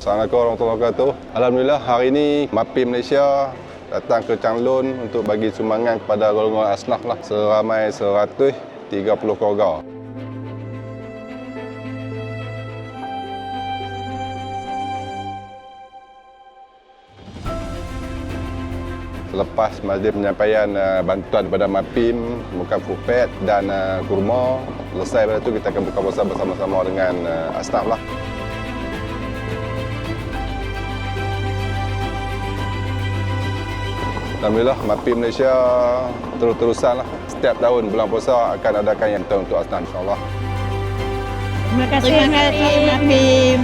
Assalamualaikum warahmatullahi wabarakatuh. Alhamdulillah hari ini MAPIM Malaysia datang ke Changlun untuk bagi sumbangan kepada golongan asnaf lah, seramai 130 keluarga. Selepas majlis penyampaian bantuan kepada MAPIM, bukan food dan kurma, selesai pada itu kita akan buka puasa bersama-sama dengan asnaf lah. Alhamdulillah, MAPIM Malaysia terus-terusan lah. Setiap tahun bulan puasa akan adakan yang untuk asnaf, insyaAllah. Terima kasih MAPIM.